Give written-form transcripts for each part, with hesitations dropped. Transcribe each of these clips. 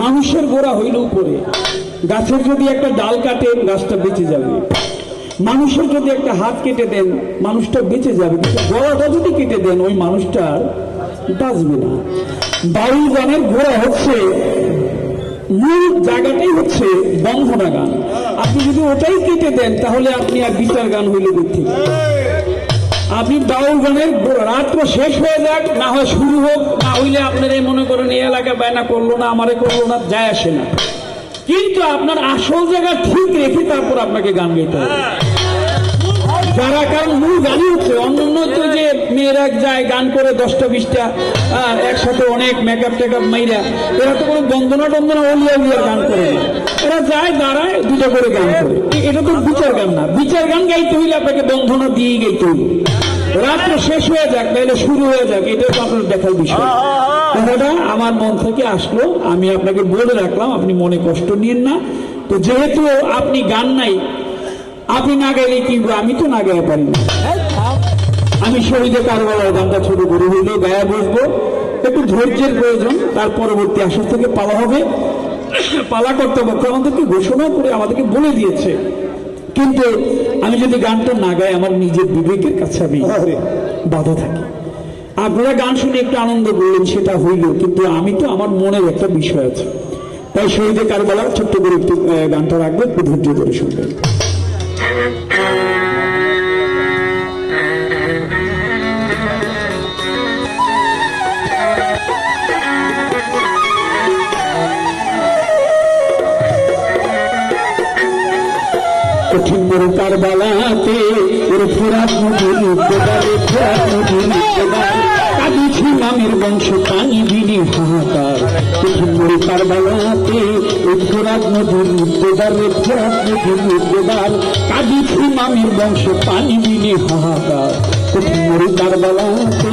মানুষের গোড়া হইল উপরে। গাছের যদি একটা ডাল কাটেন গাছটা বেঁচে যাবে, মানুষের যদি একটা হাত কেটে দেন মানুষটা বেঁচে যাবে, কিন্তু গলাটা যদি কেটে দেন ওই মানুষটার বাঁচবে না। বাউল গানের গোড়া হচ্ছে, মূল জায়গাটাই হচ্ছে বন্ধনা গান। আপনি যদি ওটাই কেটে দেন তাহলে আপনি আর বিচার গান হইলে দেখতে, আপনি বাউল গানের রাত্র শেষ হয়ে যাক, না হয় শুরু হোক, না হইলে আপনার এই মনে করেন এই এলাকা বায়না করলো না, আমারে করলো না, যায় আসে না, কিন্তু আপনার আসল জায়গা ঠিক রেখে তারপর আপনাকে গান গাইতে হবে। যারা, কারণ মূল গানই হচ্ছে, অন্য তো যে মেয়েরা যায় গান করে 10টা 20টা একসাথে অনেক মেকআপ টেকআপ মাইরা, এরা তো কোনো বন্দনা টন্দনা অলিয়া উলিয়ার গান করে না, এরা যায় দাঁড়ায় দুটো করে গান করে। এটা তো বিচার গান না। বিচার গান গাইতে হইলে আপনাকে বন্ধনা দিয়েই গাইতে হইল। রাত্র শেষ হয়ে যাক তাহলে শুরু হয়ে যাক, এটা তো আপনার দেখার বিষয়। কথাটা আমার মন থেকে আসলো, আমি আপনাকে বলে রাখলাম, আপনি মনে কষ্ট নিয়েন না। তো যেহেতু আপনি গান নাই, আপনি না গাইলে কি, আমি তো না গাইতে পারি না। আমি শহীদে কারবালার গানটা ছোট করে হইলে গায়ে বসবো, একটু ধৈর্যের প্রয়োজন। তার পরবর্তী আসর থেকে পালা হবে। পালা কর্তৃপক্ষ আমাদেরকে ঘোষণা করে আমাদেরকে বলে দিয়েছে, কিন্তু আমি যদি গানটা না গাই আমার নিজের বিবেকের কাছে আমি বাধা থাকি। আপনারা গান শুনে একটু আনন্দ করলেন, সেটা হইল, কিন্তু আমি তো, আমার মনের একটা বিষয় আছে। তাই শহীদে কারবালার ছোট্ট করে একটু গানটা রাখবো, একটু ধৈর্য করে শুনবেন। কঠিন মরু কারবালাতে ওর ফেরাত নদীর উদ্যোগারে, ফেরাত নদীর উদ্যোগার কাঁদিছি মামের বংশ পানি বিনি হাহাকার। কঠিন মরু কারবালাতে ওর ফেরাত নদীর উদ্যোগারে, ফেরাত নদীর উদ্যোগার কাঁদিছি মামের বংশ পানি বিনি হাহাকার। কঠিন মরু কারবালাতে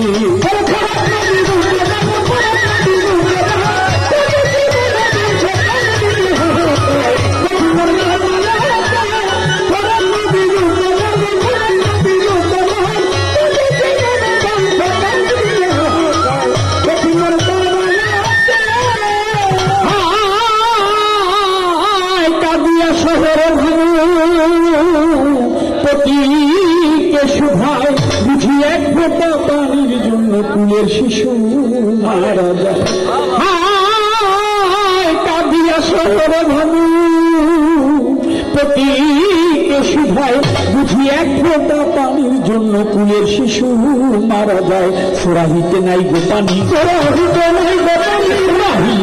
পানির জন্য কুলের শিশু মারা যায়। কাঁদিয়া শহরে ভানু প্রতীকে শুধায়, বুঝি এক ফোঁটা পানির জন্য কুলের শিশু মারা যায়। সোরাহিতে নাই গো পানি, সোরাহিতে নাই গো পানি।